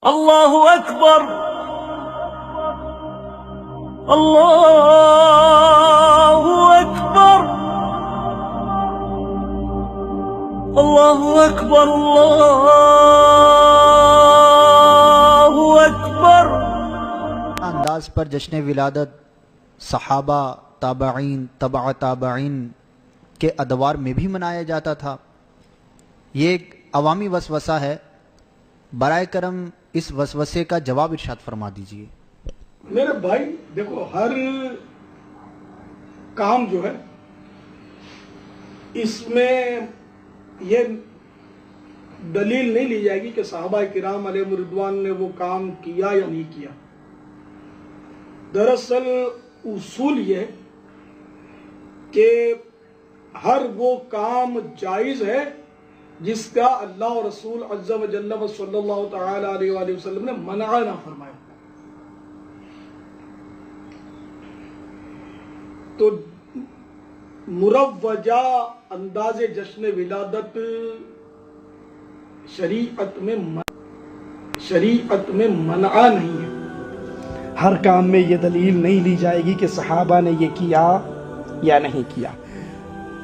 اللہ اکبر اللہ اکبر اللہ اکبر اللہ اکبر۔ انداز پر جشن ولادت صحابہ، تابعین، تبع تابعین کے ادوار میں بھی منایا جاتا تھا۔ یہ ایک عوامی وسوسہ ہے، برائے کرم اس وسوسے کا جواب ارشاد فرما دیجئے۔ میرے بھائی دیکھو، ہر کام جو ہے اس میں یہ دلیل نہیں لی جائے گی کہ صحابہ کرام علیہ رضوان نے وہ کام کیا یا نہیں کیا۔ دراصل اصول یہ ہے کہ ہر وہ کام جائز ہے جس کا اللہ و رسول عز و جل و صلی اللہ تعالی علیہ وآلہ وسلم نے منع نہ فرمایا۔ تو مروجہ انداز جشن ولادت شریعت میں منع نہیں ہے۔ ہر کام میں یہ دلیل نہیں لی جائے گی کہ صحابہ نے یہ کیا یا نہیں کیا۔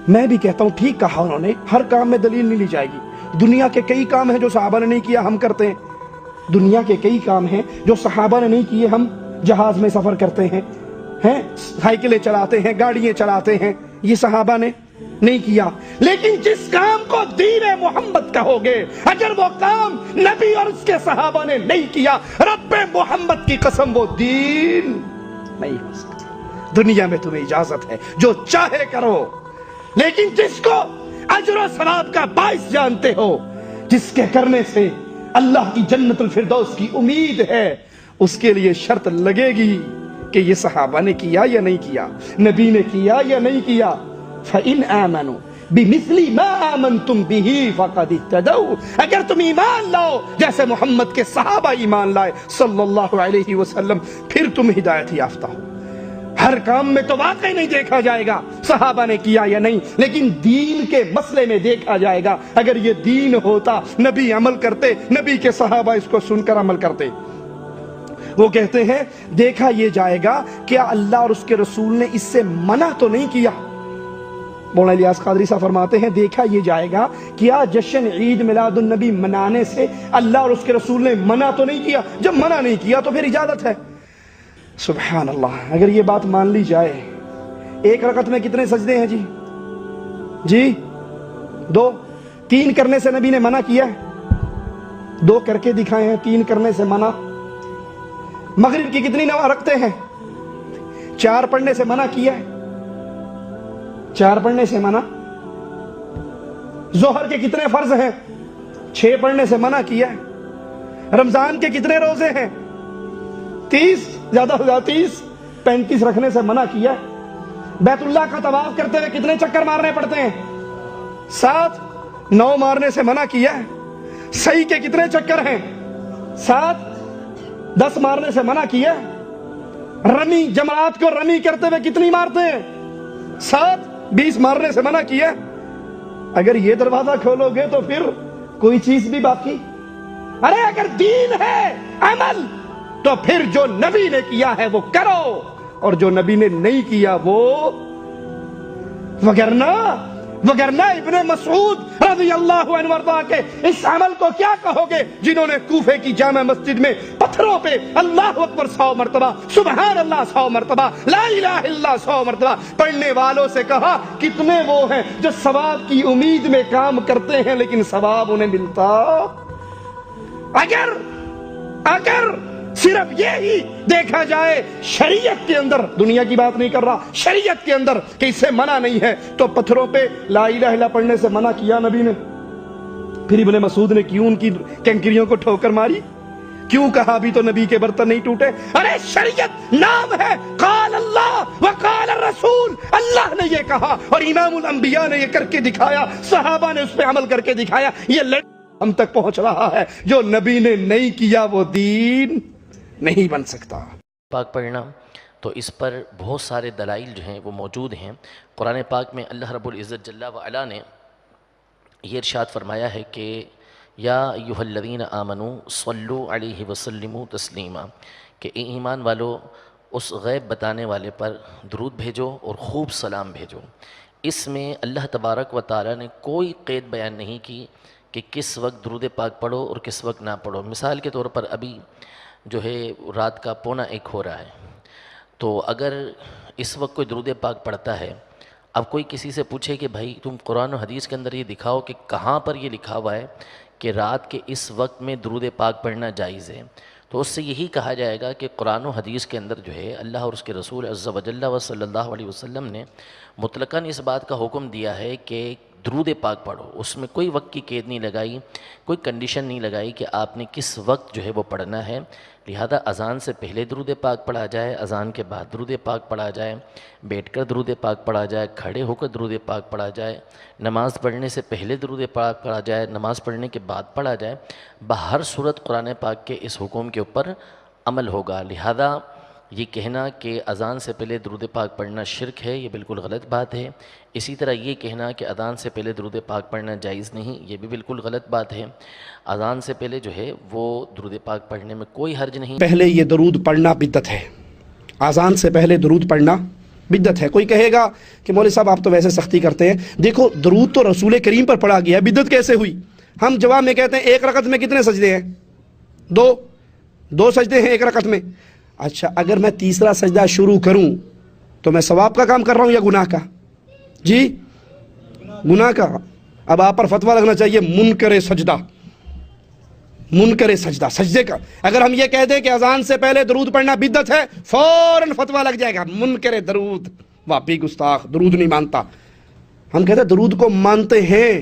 میں بھی کہتا ہوں ٹھیک کہا انہوں نے، ہر کام میں دلیل نہیں لی جائے گی۔ دنیا کے کئی کام ہیں جو صحابہ نے نہیں کیا، ہم کرتے ہیں۔ دنیا کے کئی کام ہیں جو صحابہ نے نہیں کیے، ہم جہاز میں سفر کرتے ہیں، سائیکلیں چلاتے ہیں، گاڑیاں چلاتے ہیں، یہ صحابہ نے نہیں کیا۔ لیکن جس کام کو دین محمد کہو گے، اگر وہ کام نبی اور اس کے صحابہ نے نہیں کیا، رب محمد کی قسم وہ دین نہیں ہو سکتا۔ دنیا میں تمہیں اجازت ہے جو چاہے کرو، لیکن جس کو اجر و ثواب کا باعث جانتے ہو، جس کے کرنے سے اللہ کی جنت الفردوس کی امید ہے، اس کے لیے شرط لگے گی کہ یہ صحابہ نے کیا یا نہیں کیا، نبی نے کیا یا نہیں کیا۔ فَإِنْ آمَنُوا بِمِثْلِ مَا آمَنْتُمْ بِهِ فَقَدِ اهْتَدَوْا، اگر تم ایمان لاؤ جیسے محمد کے صحابہ ایمان لائے صلی اللہ علیہ وسلم، پھر تم ہدایت یافتہ ہو۔ ہر کام میں تو واقعی نہیں دیکھا جائے گا صحابہ نے کیا یا نہیں، لیکن دین کے مسئلے میں دیکھا جائے گا۔ اگر یہ دین ہوتا، نبی عمل کرتے، نبی کے صحابہ اس کو سن کر عمل کرتے۔ وہ کہتے ہیں دیکھا یہ جائے گا کیا اللہ اور اس کے رسول نے اس سے منع تو نہیں کیا۔ مولانا الیاس قادری صاحب فرماتے ہیں دیکھا یہ جائے گا کیا جشن عید میلاد النبی منانے سے اللہ اور اس کے رسول نے منع تو نہیں کیا۔ جب منع نہیں کیا تو پھر اجازت ہے۔ سبحان اللہ، اگر یہ بات مان لی جائے، ایک رکعت میں کتنے سجدے ہیں جی؟ 2۔ 3 کرنے سے نبی نے منع کیا ہے، 2 کر کے دکھائے ہیں، 3 کرنے سے منع۔ مغرب کی کتنی رکعتیں ہیں؟ 4 پڑھنے سے منع کیا ہے، 4 پڑھنے سے منع۔ ظہر کے کتنے فرض ہیں؟ 6 پڑھنے سے منع کیا ہے۔ رمضان کے کتنے روزے ہیں؟ 30، زیادہ سے زیادہ 30، 35 رکھنے سے منع کیا ہے۔ بیت اللہ کا طواف کرتے ہوئے کتنے چکر مارنے پڑتے ہیں؟ 7، 9 مارنے سے منع کیا ہے۔ صحیح کے کتنے چکر ہیں؟ 7، 10 مارنے سے منع کیا ہے۔ رمی، جماعت کو رمی کرتے ہوئے کتنی مارتے ہیں؟ 7، 20 مارنے سے منع کیا ہے۔ اگر یہ دروازہ کھولو گے تو پھر کوئی چیز بھی باقی؟ ارے اگر دین ہے عمل تو پھر جو نبی نے کیا ہے وہ کرو، اور جو نبی نے نہیں کیا وہ وگرنہ ابن مسعود رضی اللہ عنہ وارضا کے اس عمل کو کیا کہو گے جنہوں نے کوفے کی جامع مسجد میں پتھروں پہ اللہ اکبر 100 مرتبہ، سبحان اللہ 100 مرتبہ، لا الہ الا اللہ 100 مرتبہ پڑھنے والوں سے کہا کتنے وہ ہیں جو ثواب کی امید میں کام کرتے ہیں لیکن ثواب انہیں ملتا؟ اگر صرف یہی دیکھا جائے شریعت کے اندر، دنیا کی بات نہیں کر رہا، شریعت کے اندر کہ اسے منع نہیں ہے، تو پتھروں پہ لا الہ الا پڑھنے سے منع کیا نبی نے؟ پھر ابن مسعود نے کیوں ان کی کنکریوں کو ٹھوکر ماری؟ کیوں کہا بھی تو نبی کے برتن نہیں ٹوٹے؟ ارے شریعت نام ہے، قال اللہ وقال الرسول، اللہ نے یہ کہا اور امام الانبیاء نے یہ کر کے دکھایا، صحابہ نے اس پہ عمل کر کے دکھایا۔ یہ ہم تک پہنچ رہا ہے، جو نبی نے نہیں کیا وہ دین نہیں بن سکتا۔ پاک پڑھنا تو اس پر بہت سارے دلائل جو ہیں وہ موجود ہیں۔ قرآن پاک میں اللہ رب العزت جل و علا نے یہ ارشاد فرمایا ہے کہ یا ایھا الذین آمنوا صلوا علیہ وسلموا تسلیما، کہ اے ایمان والو اس غیب بتانے والے پر درود بھیجو اور خوب سلام بھیجو۔ اس میں اللہ تبارک و تعالیٰ نے کوئی قید بیان نہیں کی کہ کس وقت درود پاک پڑھو اور کس وقت نہ پڑھو۔ مثال کے طور پر ابھی جو ہے رات کا 1:15 ہو رہا ہے، تو اگر اس وقت کوئی درود پاک پڑھتا ہے، اب کوئی کسی سے پوچھے کہ بھائی تم قرآن و حدیث کے اندر یہ دکھاؤ کہ کہاں پر یہ لکھا ہوا ہے کہ رات کے اس وقت میں درود پاک پڑھنا جائز ہے، تو اس سے یہی کہا جائے گا کہ قرآن و حدیث کے اندر جو ہے اللہ اور اس کے رسول عز و جل و صلی اللہ علیہ وسلم نے مطلقاً اس بات کا حکم دیا ہے کہ درود پاک پڑھو۔ اس میں کوئی وقت کی قید نہیں لگائی، کوئی کنڈیشن نہیں لگائی کہ آپ نے کس وقت جو ہے وہ پڑھنا ہے، لہذا اذان سے پہلے درود پاک پڑھا جائے، اذان کے بعد درود پاک پڑھا جائے، بیٹھ کر درود پاک پڑھا جائے، کھڑے ہو کر درود پاک پڑھا جائے، نماز پڑھنے سے پہلے درود پاک پڑھا جائے، نماز پڑھنے کے بعد پڑھا جائے، بہر صورت قرآن پاک کے اس حکم کے اوپر عمل ہوگا۔ لہذا یہ کہنا کہ اذان سے پہلے درود پاک پڑھنا شرک ہے، یہ بالکل غلط بات ہے۔ اسی طرح یہ کہنا کہ اذان سے پہلے درود پاک پڑھنا جائز نہیں، یہ بھی بالکل غلط بات ہے۔ اذان سے پہلے جو ہے وہ درود پاک پڑھنے میں کوئی حرج نہیں۔ پہلے یہ درود پڑھنا بدعت ہے، اذان سے پہلے درود پڑھنا بدعت ہے۔ کوئی کہے گا کہ مولوی صاحب آپ تو ویسے سختی کرتے ہیں، دیکھو درود تو رسول کریم پر پڑھا گیا، بدعت کیسے ہوئی؟ ہم جواب میں کہتے ہیں ایک رکعت میں کتنے سجدے ہیں؟ دو سجدے ہیں ایک رکعت میں۔ اچھا اگر میں تیسرا سجدہ شروع کروں تو میں ثواب کا کام کر رہا ہوں یا گناہ کا؟ جی گناہ کا۔ اب آپ پر فتویٰ لگنا چاہیے منکر سجدہ، منکر سجدہ، سجدے کا۔ اگر ہم یہ کہہ دیں کہ اذان سے پہلے درود پڑھنا بدعت ہے، فوراً فتویٰ لگ جائے گا منکر درود، واپی گستاخ، درود نہیں مانتا۔ ہم کہتے ہیں درود کو مانتے ہیں،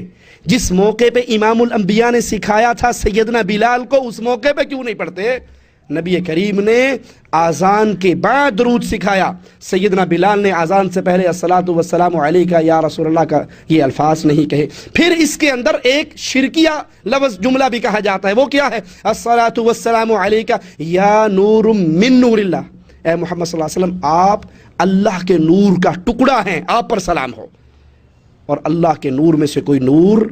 جس موقع پہ امام الانبیاء نے سکھایا تھا سیدنا بلال کو، اس موقع پہ کیوں نہیں پڑھتے؟ نبی کریم نے آذان کے بعد درود سکھایا، سیدنا بلال نے آذان سے پہلے الصلاۃ والسلام علیکہ یا رسول اللہ کا یہ الفاظ نہیں کہے۔ پھر اس کے اندر ایک شرکیہ لفظ جملہ بھی کہا جاتا ہے، وہ کیا ہے؟ الصلاۃ والسلام علیکہ یا نور من نور اللہ، اے محمد صلی اللہ علیہ وسلم آپ اللہ کے نور کا ٹکڑا ہیں، آپ پر سلام ہو۔ اور اللہ کے نور میں سے کوئی نور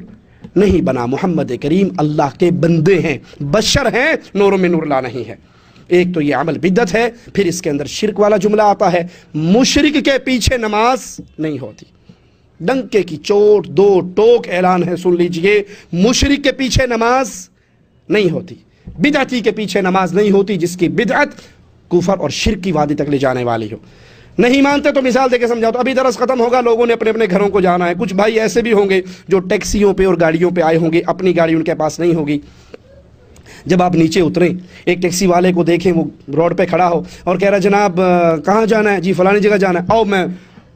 نہیں بنا، محمد کریم اللہ کے بندے ہیں، بشر ہیں، نور من نور اللہ نہیں ہے۔ ایک تو یہ عمل بدعت ہے، پھر اس کے اندر شرک والا جملہ آتا ہے، مشرک کے پیچھے نماز نہیں ہوتی۔ ڈنکے کی چوٹ دو ٹوک اعلان ہے، سن لیجئے، مشرک کے پیچھے نماز نہیں ہوتی، بدعتی کے پیچھے نماز نہیں ہوتی، جس کی بدعت کفر اور شرک کی وادی تک لے جانے والی ہو۔ نہیں مانتے تو مثال دے کے سمجھاؤ، تو ابھی درس ختم ہوگا، لوگوں نے اپنے اپنے گھروں کو جانا ہے۔ کچھ بھائی ایسے بھی ہوں گے جو ٹیکسیوں پہ اور گاڑیوں پہ آئے ہوں گے، اپنی گاڑی ان کے پاس نہیں ہوگی۔ جب آپ نیچے اتریں، ایک ٹیکسی والے کو دیکھیں وہ روڈ پہ کھڑا ہو اور کہہ رہا جناب کہاں جانا ہے؟ جی فلانی جگہ جانا ہے، آؤ میں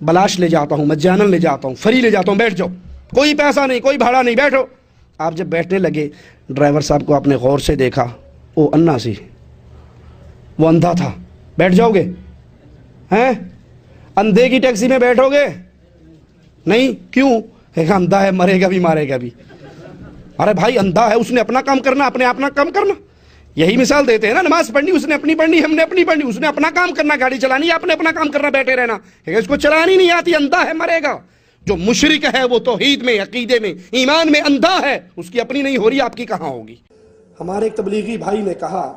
بلاش لے جاتا ہوں، مجانن لے جاتا ہوں، فری لے جاتا ہوں، بیٹھ جاؤ، کوئی پیسہ نہیں، کوئی بھاڑا نہیں، بیٹھو۔ آپ جب بیٹھنے لگے، ڈرائیور صاحب کو آپ نے غور سے دیکھا، او انا سی، وہ اندھا تھا، بیٹھ جاؤ گے؟ ہیں اندھے کی ٹیکسی میں بیٹھو گے؟ نہیں، کیوں؟ ایک اندھا ہے، مرے گا بھی مارے گا بھی۔ ارے بھائی اندھا ہے، اس نے اپنا کام کرنا، اپنے اپنا کام کرنا۔ یہی مثال دیتے ہیں نا، نماز پڑھنی اس نے اپنی پڑھنی، ہم نے اپنی پڑھنی، اس نے اپنا کام کرنا، گاڑی چلانی آپ نے اپنا کام کرنا، بیٹھے رہنا۔ اس کو چلانی نہیں آتی، اندھا ہے، مرے گا۔ جو مشرک ہے وہ توحید میں، عقیدے میں، ایمان میں اندھا ہے، اس کی اپنی نہیں ہو رہی، آپ کی کہاں ہوگی؟ ہمارے ایک تبلیغی بھائی نے کہا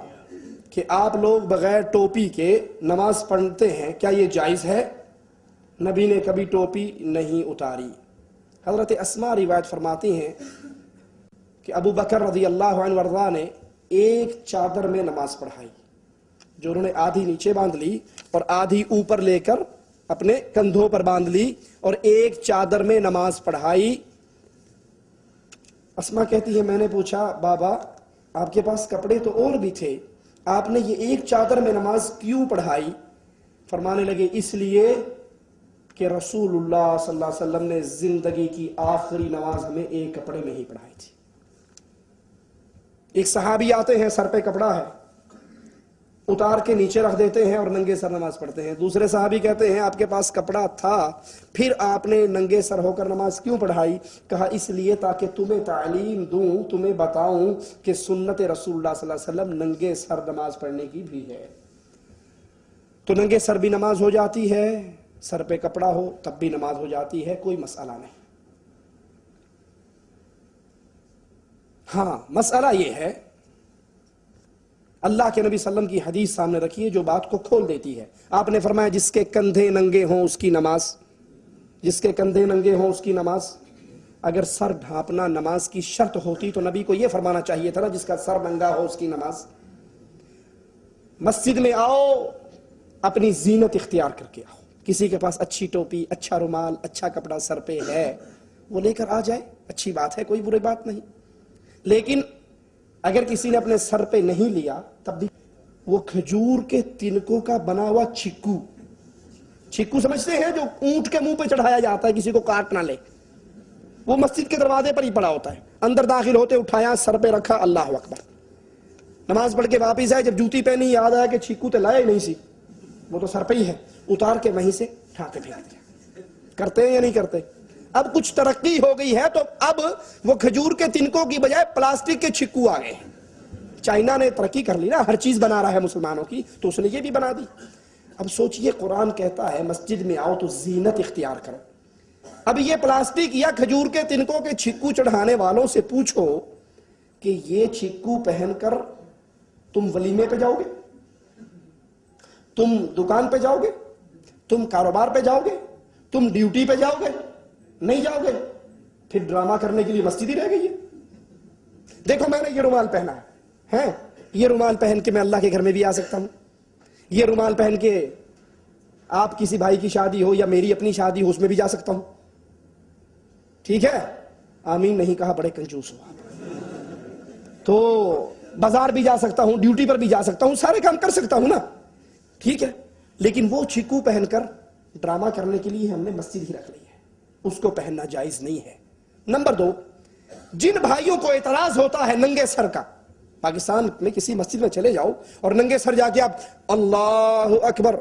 کہ آپ لوگ بغیر ٹوپی کے نماز پڑھتے ہیں، کیا یہ جائز ہے؟ نبی نے کبھی ٹوپی نہیں اتاری۔ حضرت اسماء روایت فرماتی ہیں کہ ابو بکر رضی اللہ عنہ وارضاہ نے ایک چادر میں نماز پڑھائی، جو انہوں نے آدھی نیچے باندھ لی اور آدھی اوپر لے کر اپنے کندھوں پر باندھ لی اور ایک چادر میں نماز پڑھائی۔ اسماء کہتی ہے میں نے پوچھا بابا آپ کے پاس کپڑے تو اور بھی تھے، آپ نے یہ ایک چادر میں نماز کیوں پڑھائی؟ فرمانے لگے اس لیے کہ رسول اللہ صلی اللہ علیہ وسلم نے زندگی کی آخری نماز ہمیں ایک کپڑے میں ہی پڑھائی تھی۔ ایک صحابی آتے ہیں، سر پہ کپڑا ہے، اتار کے نیچے رکھ دیتے ہیں اور ننگے سر نماز پڑھتے ہیں۔ دوسرے صحابی کہتے ہیں آپ کے پاس کپڑا تھا، پھر آپ نے ننگے سر ہو کر نماز کیوں پڑھائی؟ کہا اس لیے تاکہ تمہیں تعلیم دوں، تمہیں بتاؤں کہ سنت رسول اللہ صلی اللہ علیہ وسلم ننگے سر نماز پڑھنے کی بھی ہے۔ تو ننگے سر بھی نماز ہو جاتی ہے، سر پہ کپڑا ہو تب بھی نماز ہو جاتی ہے، کوئی مسئلہ نہیں۔ ہاں مسئلہ یہ ہے، اللہ کے نبی صلی اللہ علیہ وسلم کی حدیث سامنے رکھیے جو بات کو کھول دیتی ہے. آپ نے فرمایا جس کے کندھے ننگے ہوں اس کی نماز، جس کے کندھے ننگے ہوں اس کی نماز. اگر سر ڈھانپنا نماز کی شرط ہوتی تو نبی کو یہ فرمانا چاہیے تھا نا جس کا سر ننگا ہو اس کی نماز. مسجد میں آؤ اپنی زینت اختیار کر کے آؤ. کسی کے پاس اچھی ٹوپی، اچھا رومال، اچھا کپڑا سر پہ ہے وہ لے کر آ جائے، اچھی بات ہے، کوئی بری بات نہیں. لیکن اگر کسی نے اپنے سر پہ نہیں لیا تب بھی وہ کھجور کے تنکوں کا بنا ہوا چھکو، چھکو سمجھتے ہیں جو اونٹ کے منہ پہ چڑھایا جاتا ہے کسی کو کاٹ نہ لے، وہ مسجد کے دروازے پر ہی پڑا ہوتا ہے. اندر داخل ہوتے اٹھایا سر پہ رکھا، اللہ اکبر، نماز پڑھ کے واپس آئے، جب جوتی پہنی یاد آیا کہ چھکو تو لایا ہی نہیں سی، وہ تو سر پہ ہی ہے، اتار کے وہیں سے ٹھاتے پھینک دیا. کرتے ہیں یا نہیں کرتے؟ اب کچھ ترقی ہو گئی ہے تو اب وہ کھجور کے تنکوں کی بجائے پلاسٹک کے چھکو آ گئے. چائنا نے ترقی کر لی نا، ہر چیز بنا رہا ہے مسلمانوں کی، تو اس نے یہ بھی بنا دی. اب سوچئے قرآن کہتا ہے مسجد میں آؤ تو زینت اختیار کرو. اب یہ پلاسٹک یا کھجور کے تنکوں کے چھکو چڑھانے والوں سے پوچھو کہ یہ چھکو پہن کر تم ولیمے پہ جاؤ گے، تم دکان پہ جاؤ گے، تم کاروبار پہ جاؤ گے، تم ڈیوٹی پہ جاؤ گے؟ نہیں جاؤ گے. پھر ڈرامہ کرنے کے لیے مسجد ہی رہ گئی ہے. دیکھو میں نے یہ رومال پہنا ہے، یہ رومال پہن کے میں اللہ کے گھر میں بھی آ سکتا ہوں. یہ رومال پہن کے آپ کسی بھائی کی شادی ہو یا میری اپنی شادی ہو اس میں بھی جا سکتا ہوں. ٹھیک ہے؟ آمین نہیں کہا، بڑے کنجوس ہو. تو بازار بھی جا سکتا ہوں، ڈیوٹی پر بھی جا سکتا ہوں، سارے کام کر سکتا ہوں نا. ٹھیک ہے، لیکن وہ چھکو پہن کر ڈرامہ کرنے کے لیے ہم نے مسجد ہی رکھ لی ہے، اس کو پہننا جائز نہیں ہے. نمبر 2، جن بھائیوں کو اعتراض ہوتا ہے ننگے سر کا، پاکستان میں کسی مسجد میں چلے جاؤ اور ننگے سر جا کے آپ اللہ اکبر،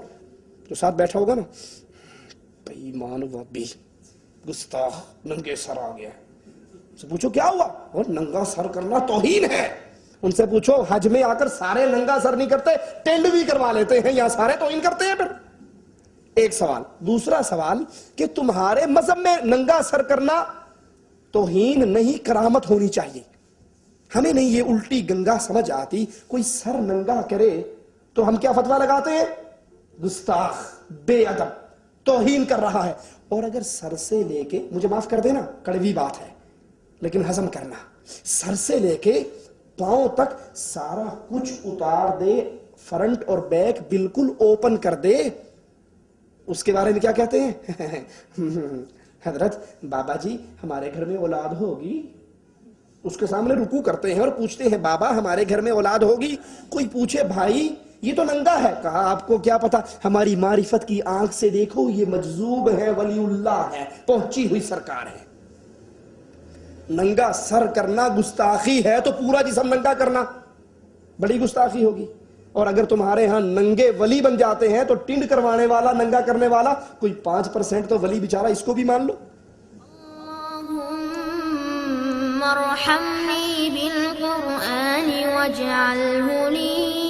جو ساتھ بیٹھا ہوگا نا بے ایمان وابی گستاخ ننگے سر آ گیا، ان سے پوچھو کیا ہوا؟ اور ننگا سر کرنا توہین ہے. ان سے پوچھو حج میں آ کر سارے ننگا سر نہیں کرتے، ٹینڈ بھی کروا لیتے ہیں، یا سارے توہین کرتے ہیں؟ پھر ایک سوال. دوسرا سوال کہ تمہارے مذہب میں ننگا سر کرنا توہین نہیں، کرامت ہونی چاہیے. ہمیں نہیں یہ الٹی گنگا سمجھ آتی. کوئی سر ننگا کرے تو ہم کیا فتویٰ لگاتے ہیں؟ گستاخ، بے ادب، توہین کر رہا ہے. اور اگر سر سے لے کے، مجھے معاف کر دینا کڑوی بات ہے لیکن ہضم کرنا، سر سے لے کے پاؤں تک سارا کچھ اتار دے، فرنٹ اور بیک بالکل اوپن کر دے، اس کے بارے میں کیا کہتے ہیں؟ حضرت بابا جی ہمارے گھر میں اولاد ہوگی. اس کے سامنے رکوع کرتے ہیں اور پوچھتے ہیں بابا ہمارے گھر میں اولاد ہوگی. کوئی پوچھے بھائی یہ تو ننگا ہے، کہا آپ کو کیا پتا، ہماری معرفت کی آنکھ سے دیکھو یہ مجذوب ہے، ولی اللہ ہے، پہنچی ہوئی سرکار ہے. ننگا سر کرنا گستاخی ہے تو پورا جسم ننگا کرنا بڑی گستاخی ہوگی. اور اگر تمہارے ہاں ننگے ولی بن جاتے ہیں تو ٹنڈ کروانے والا، ننگا کرنے والا کوئی 5% تو ولی بیچارہ، اس کو بھی مان لو. اللهم ارحمني بالقرآن واجعله لي